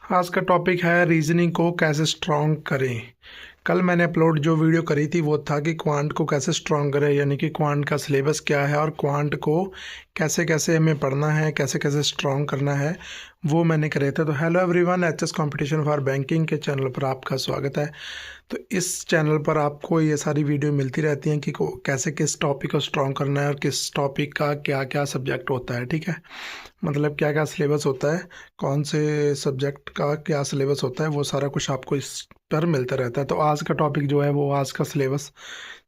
आज का टॉपिक है रीजनिंग को कैसे स्ट्रॉन्ग करें। कल मैंने अपलोड जो वीडियो करी थी वो था कि क्वांट को कैसे स्ट्रॉन्ग करें, यानी कि क्वांट का सिलेबस क्या है और क्वांट को कैसे कैसे हमें पढ़ना है, कैसे कैसे स्ट्रॉन्ग करना है, वो मैंने करे थे। तो hello everyone, HS competition for banking के चैनल पर आपका स्वागत है। तो इस चैनल पर आपको ये सारी वीडियो मिलती रहती हैं कि कैसे किस टॉपिक को स्ट्रॉन्ग करना है और किस टॉपिक का क्या क्या सब्जेक्ट होता है। ठीक है, मतलब क्या क्या सिलेबस होता है, कौन से सब्जेक्ट का क्या सिलेबस होता है, वो सारा कुछ आपको इस पर मिलता रहता है। तो आज का टॉपिक जो है वो आज का सिलेबस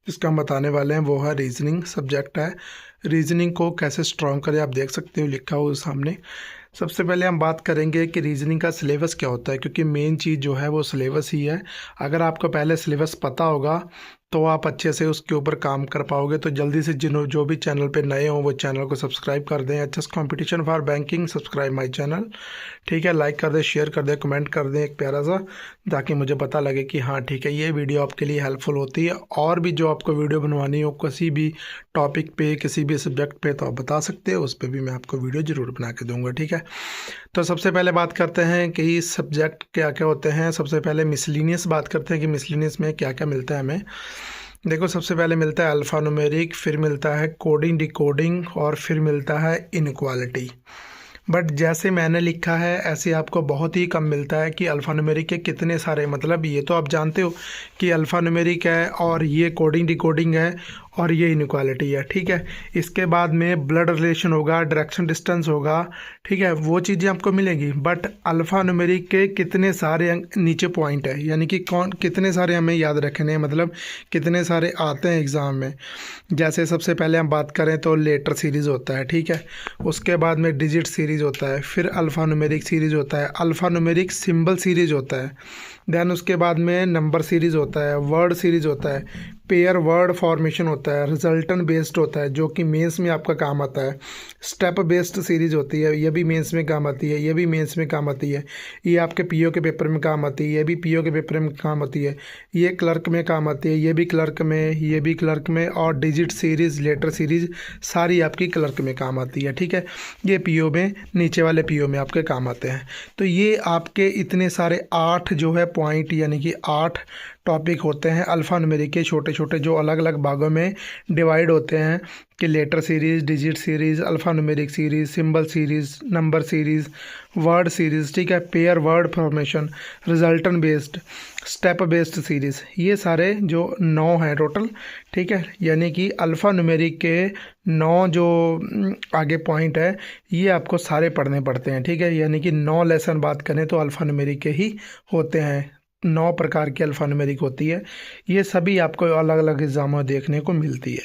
जिसका हम बताने वाले हैं वो है रीजनिंग सब्जेक्ट है। रीजनिंग को कैसे स्ट्रॉन्ग करें, आप देख सकते हो लिखा हुआ सामने। सबसे पहले हम बात करेंगे कि रीजनिंग का सिलेबस क्या होता है, क्योंकि मेन चीज़ जो है वो सिलेबस ही है। अगर आपको पहले सिलेबस पता होगा तो आप अच्छे से उसके ऊपर काम कर पाओगे। तो जल्दी से जो भी चैनल पे नए हो वो चैनल को सब्सक्राइब कर दें, HS competition for banking, subscribe my channel. ठीक है, लाइक कर दें, शेयर कर दें, कमेंट कर दें एक प्यारा सा, ताकि मुझे पता लगे कि हाँ ठीक है, ये वीडियो आपके लिए हेल्पफुल होती है। और भी जो आपको वीडियो बनवानी हो किसी भी टॉपिक पे, किसी भी सब्जेक्ट पे, तो आप बता सकते हो, उस पर भी मैं आपको वीडियो ज़रूर बना के दूँगा। ठीक है, तो सबसे पहले बात करते हैं कि सब्जेक्ट क्या क्या होते हैं। सबसे पहले मिसलिनियस बात करते हैं कि मिसलिनियस में क्या क्या मिलता है हमें। देखो, सबसे पहले मिलता है अल्फ़ा न्यूमेरिक, फिर मिलता है कोडिंग डिकोडिंग, और फिर मिलता है इनक्वालिटी। बट जैसे मैंने लिखा है ऐसे आपको बहुत ही कम मिलता है कि अल्फ़ा न्यूमेरिक के कितने सारे, मतलब ये तो आप जानते हो कि अल्फ़ा न्यूमेरिक है और ये कोडिंग डिकोडिंग है और ये इनक्वालिटी है। ठीक है, इसके बाद में ब्लड रिलेशन होगा, डायरेक्शन डिस्टेंस होगा। ठीक है, वो चीज़ें आपको मिलेंगी। बट अल्फ़ा न्यूमेरिक के कितने सारे नीचे पॉइंट है, यानी कि कौन कितने सारे हमें याद रखने हैं, मतलब कितने सारे आते हैं एग्ज़ाम में। जैसे सबसे पहले हम बात करें तो लेटर सीरीज़ होता है। ठीक है, उसके बाद में डिजिट सीरीज़ होता है, फिर अल्फ़ा न्यूमेरिक सीरीज़ होता है, अल्फ़ा न्यूमेरिक सिंबल सीरीज़ होता है, देन उसके बाद में नंबर सीरीज़ होता है, वर्ड सीरीज़ होता है, पेयर वर्ड फॉर्मेशन होता है, रिजल्टेंट बेस्ड होता है जो कि मेंस में आपका काम आता है, स्टेप बेस्ड सीरीज़ होती है, ये भी मेंस में काम आती है, ये भी मेंस में काम आती है, ये आपके पीओ के पेपर में काम आती है, ये भी पीओ के पेपर में काम आती है, ये क्लर्क में काम आती है, ये भी क्लर्क में, ये भी क्लर्क में, और डिजिट सीरीज़, लेटर सीरीज़ सारी आपकी क्लर्क में काम आती है। ठीक है, ये पीओ में, नीचे वाले पीओ में आपके काम आते हैं। तो ये आपके इतने सारे 8 जो है पॉइंट, यानी कि 8 टॉपिक होते हैं अल्फ़ा न्यूमेरिक के, छोटे छोटे, जो अलग अलग भागों में डिवाइड होते हैं कि letter series, digit series, alphanumeric series, symbol series, number series, word series. ठीक है, pair word formation, resultant based, step based series, ये सारे जो 9 हैं टोटल। ठीक है, यानी कि अल्फ़ा न्यूमेरिक के 9 जो आगे पॉइंट है ये आपको सारे पढ़ने पड़ते हैं। ठीक है, यानी कि 9 लेसन बात करें तो अल्फ़ा न्यूमेरिक के ही होते हैं। 9 प्रकार की अल्फ़ा न्यूमेरिक होती है, ये सभी आपको अलग अलग एग्ज़ामों में देखने को मिलती है।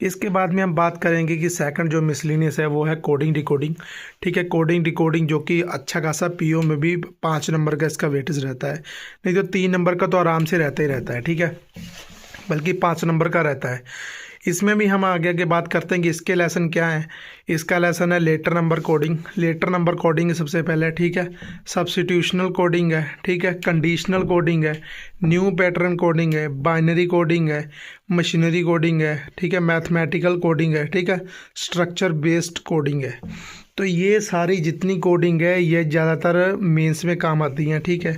इसके बाद में हम बात करेंगे कि सेकंड जो मिसलिनियस है वो है कोडिंग डिकोडिंग। ठीक है, कोडिंग डिकोडिंग जो कि अच्छा खासा पीओ में भी 5 नंबर का इसका वेटेज रहता है, नहीं तो 3 नंबर का तो आराम से रहता ही रहता है। ठीक है, बल्कि 5 नंबर का रहता है। इसमें भी हम आगे आगे बात करते हैं कि इसके लेसन क्या है। इसका लेसन है letter number coding. Letter number coding सबसे पहले। ठीक है, सब्स्टिट्यूशनल कोडिंग है। ठीक है, कंडीशनल कोडिंग है, न्यू पैटर्न कोडिंग है, बाइनरी कोडिंग है, मशीनरी कोडिंग है। ठीक है, मैथमेटिकल कोडिंग है। ठीक है, स्ट्रक्चर बेस्ड कोडिंग है। तो ये सारी जितनी कोडिंग है ये ज़्यादातर मेंस में काम आती हैं। ठीक है,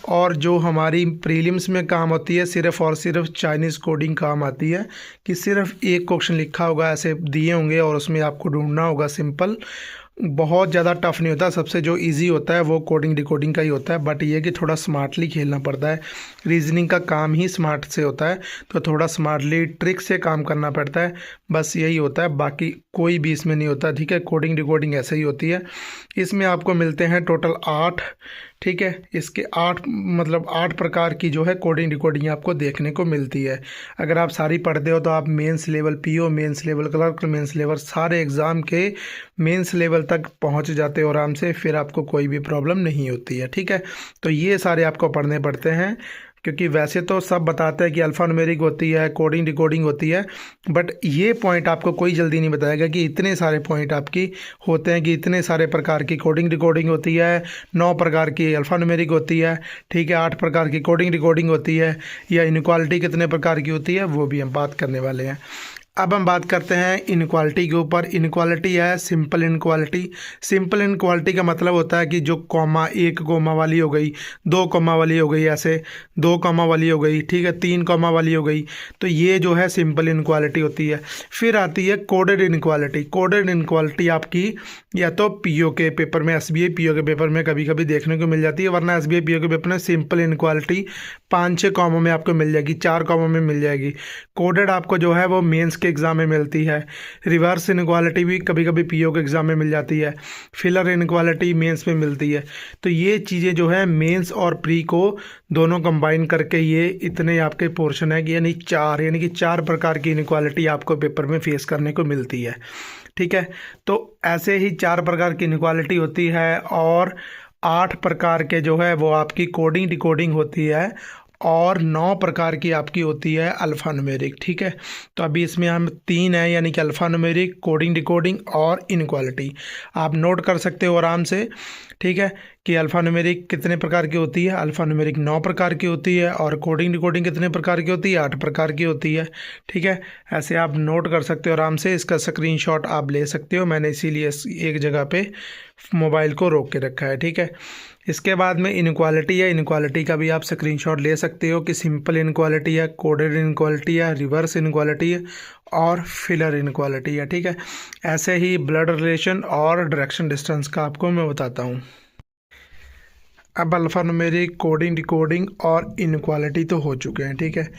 और जो हमारी प्रीलिम्स में काम होती है सिर्फ़ और सिर्फ चाइनीज़ कोडिंग काम आती है, कि सिर्फ एक क्वेश्चन लिखा होगा, ऐसे दिए होंगे और उसमें आपको ढूंढना होगा। सिंपल, बहुत ज़्यादा टफ नहीं होता। सबसे जो इजी होता है वो कोडिंग डिकोडिंग का ही होता है। बट ये कि थोड़ा स्मार्टली खेलना पड़ता है, रीजनिंग का काम ही स्मार्ट से होता है, तो थोड़ा स्मार्टली ट्रिक से काम करना पड़ता है, बस यही होता है, बाकी कोई भी इसमें नहीं होता। ठीक है, कोडिंग डिकोडिंग ऐसे ही होती है। इसमें आपको मिलते हैं टोटल 8। ठीक है, इसके 8 मतलब 8 प्रकार की जो है कोडिंग डिकोडिंग आपको देखने को मिलती है। अगर आप सारी पढ़ते हो तो आप mains level PO, mains level clerk, mains level सारे एग्ज़ाम के मेंस लेवल तक पहुंच जाते हो आराम से, फिर आपको कोई भी प्रॉब्लम नहीं होती है। ठीक है, तो ये सारे आपको पढ़ने पड़ते हैं, क्योंकि वैसे तो सब बताते हैं कि अल्फ़ा न्यूमेरिक होती है, कोडिंग डिकोडिंग होती है, बट ये पॉइंट आपको कोई जल्दी नहीं बताएगा कि इतने सारे पॉइंट आपकी होते हैं, कि इतने सारे प्रकार की कोडिंग डिकोडिंग होती है, 9 प्रकार की अल्फ़ा न्यूमेरिक होती है। ठीक है, 8 प्रकार की कोडिंग डिकोडिंग होती है, या इनक्वालिटी कितने प्रकार की होती है वो भी हम बात करने वाले हैं। अब हम बात करते हैं इनक्वालिटी के ऊपर। इनक्वालिटी है सिंपल इनक्वालिटी। सिंपल इनक्वालिटी का मतलब होता है कि जो कॉमा, एक कॉमा वाली हो गई, दो कॉमा वाली हो गई, ऐसे दो कॉमा वाली हो गई, ठीक है, तीन कॉमा वाली हो गई, तो ये जो है सिंपल इनक्वालिटी होती है। फिर आती है कोडेड इनक्वालिटी। कोडेड इनक्वालिटी आपकी या तो पीओ के पेपर में, एसबीआई पीओ के पेपर में कभी कभी देखने को मिल जाती है, वरना एसबीआई पीओ के पेपर में सिंपल इनक्वालिटी 5-6 कॉमों में आपको मिल जाएगी, 4 कॉमों में मिल जाएगी। कोडेड आपको जो है वो मेंस के एग्ज़ाम में मिलती है। रिवर्स इनक्वालिटी भी कभी कभी पीओ के एग्ज़ाम में मिल जाती है। फिलर इनक्वालिटी मेंस में मिलती है। तो ये चीज़ें जो है मेंस और प्री को दोनों कंबाइन करके ये इतने आपके पोर्शन है कि यानी चार प्रकार की इनक्वालिटी आपको पेपर में फेस करने को मिलती है, ठीक है। तो ऐसे ही 4 प्रकार की इनक्वालिटी होती है और 8 प्रकार के जो है वो आपकी कोडिंग डिकोडिंग होती है और 9 प्रकार की आपकी होती है अल्फ़ा न्यूमेरिक, ठीक है। तो अभी इसमें हम 3 हैं, यानी कि अल्फ़ा न्यूमेरिक, कोडिंग डिकोडिंग और इनक्वालिटी। आप नोट कर सकते हो आराम से, ठीक है, कि अल्फ़ा न्यूमेरिक कितने प्रकार की होती है। अल्फ़ा न्यूमेरिक 9 प्रकार की होती है और कोडिंग डिकोडिंग कितने प्रकार की होती है, 8 प्रकार की होती है, ठीक है। ऐसे आप नोट कर सकते हो आराम से। इसका स्क्रीनशॉट आप ले सकते हो, मैंने इसीलिए एक जगह पे मोबाइल को रोक के रखा है, ठीक है। इसके बाद में इनक्वालिटी है। इनक्वालिटी का भी आप स्क्रीनशॉट ले सकते हो कि सिंपल इनक्वालिटी है, कोडेड इनक्वालिटी है, रिवर्स इनक्वालिटी है और फिलर इनक्वालिटी है, ठीक है। ऐसे ही ब्लड रिलेशन और डायरेक्शन डिस्टेंस का आपको मैं बताता हूँ। अब अल्फ़ा न्यूमेरिक, कोडिंग डिकोडिंग और इनक्वालिटी तो हो चुके हैं, ठीक है।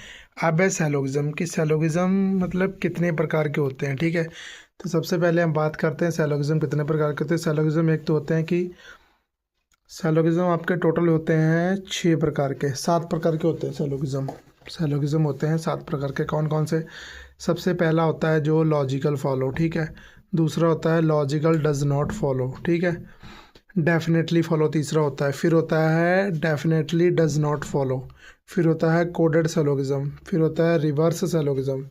अब है सैलोगिज्म की। सैलोगिज्म मतलब कितने प्रकार के होते हैं, ठीक है। तो सबसे पहले हम बात करते हैं सैलोगिज्म कितने प्रकार के होते हैं। सैलोगिज्म एक तो होते हैं कि सैलोगिज्म आपके टोटल होते हैं 6 प्रकार के, 7 प्रकार के होते हैं सैलोगिज्म होते हैं 7 प्रकार के। कौन कौन से? सबसे पहला होता है जो लॉजिकल फॉलो, ठीक है। दूसरा होता है लॉजिकल डज नॉट फॉलो, ठीक है। डेफिनेटली फॉलो तीसरा होता है। फिर होता है डेफिनेटली डज नॉट फॉलो। फिर होता है कोडेड सैलोगिज्म। फिर होता है रिवर्स सैलोगिज्म।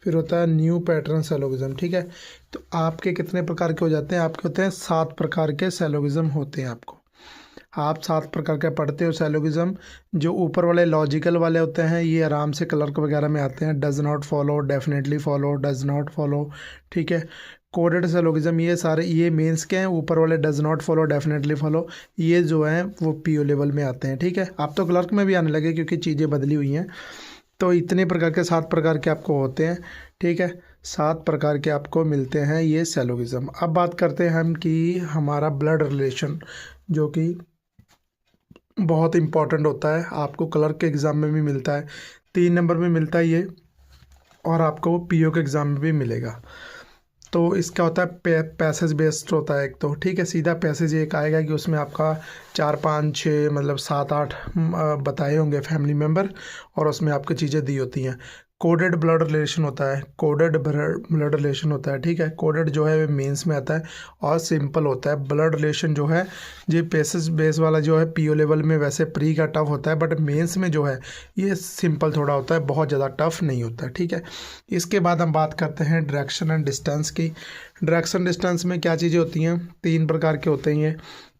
फिर होता है न्यू पैटर्न सैलोगिज्म, ठीक है। तो आपके कितने प्रकार के हो जाते हैं? आपके होते हैं 7 प्रकार के सैलोगिज्म होते हैं। आपको आप 7 प्रकार के पढ़ते हो सैलोगिज्म। जो ऊपर वाले लॉजिकल वाले होते हैं ये आराम से क्लर्क वगैरह में आते हैं, does not follow, definitely follow, does not follow, ठीक है। कोडेड सैलोगिज्म ये सारे ये मेंस के हैं। ऊपर वाले does not follow, definitely follow, ये जो हैं वो पीओ लेवल में आते हैं, ठीक है। आप तो क्लर्क में भी आने लगे क्योंकि चीज़ें बदली हुई हैं। तो इतने प्रकार के 7 प्रकार के आपको होते हैं, ठीक है। 7 प्रकार के आपको मिलते हैं ये सैलोगिज्म। अब बात करते हैं हम कि हमारा ब्लड रिलेशन, जो कि बहुत इम्पॉर्टेंट होता है, आपको क्लर्क के एग्ज़ाम में भी मिलता है, 3 नंबर में मिलता है ये, और आपको पीओ के एग्ज़ाम में भी मिलेगा। तो इसका होता है पैसेज बेस्ड होता है एक तो, ठीक है। सीधा पैसेज एक आएगा कि उसमें आपका 4, 5, 6 मतलब 7, 8 बताए होंगे फैमिली मेम्बर, और उसमें आपको चीज़ें दी होती हैं। कोडेड ब्लड रिलेशन होता है, कोडेड ब्लड रिलेशन होता है, ठीक है। कोडेड जो है वो मेंस में आता है और सिंपल होता है। ब्लड रिलेशन जो है ये पैसेज बेस वाला जो है पीओ लेवल में वैसे प्री का टफ होता है, बट मेंस में जो है ये सिंपल थोड़ा होता है, बहुत ज़्यादा टफ नहीं होता, ठीक है। इसके बाद हम बात करते हैं डायरेक्शन एंड डिस्टेंस की। डायरेक्शन डिस्टेंस में क्या चीज़ें होती हैं? 3 प्रकार के होते हैं ये।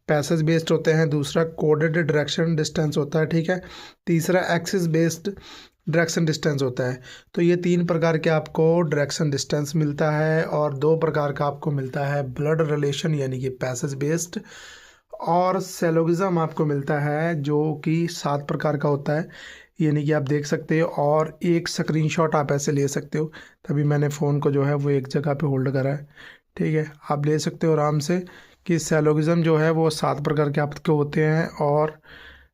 पैसेज बेस्ड होते हैं, दूसरा कोडेड डायरेक्शन डिस्टेंस होता है, ठीक है। तीसरा एक्सिस बेस्ड डायरेक्शन डिस्टेंस होता है। तो ये 3 प्रकार के आपको डायरेक्शन डिस्टेंस मिलता है और 2 प्रकार का आपको मिलता है ब्लड रिलेशन यानी कि पैसेज बेस्ड, और सैलोगिज्म आपको मिलता है जो कि 7 प्रकार का होता है, यानी कि आप देख सकते हो। और एक स्क्रीनशॉट आप ऐसे ले सकते हो, तभी मैंने फ़ोन को जो है वो एक जगह पे होल्ड करा है, ठीक है। आप ले सकते हो आराम से कि सैलोगिज्म जो है वो 7 प्रकार के आपके होते हैं और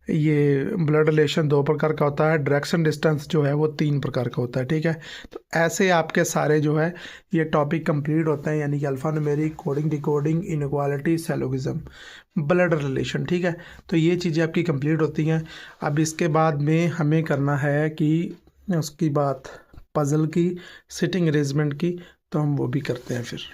ये ब्लड रिलेशन 2 प्रकार का होता है, डायरेक्शन डिस्टेंस जो है वो 3 प्रकार का होता है, ठीक है। तो ऐसे आपके सारे जो है ये टॉपिक कंप्लीट होते हैं, यानी कि alpha numeric, coding decoding, inequality, syllogism, blood relation, ठीक है। तो ये चीज़ें आपकी कंप्लीट होती हैं। अब इसके बाद में हमें करना है कि उसकी बात पज़ल की, सिटिंग अरेंजमेंट की, तो हम वो भी करते हैं फिर।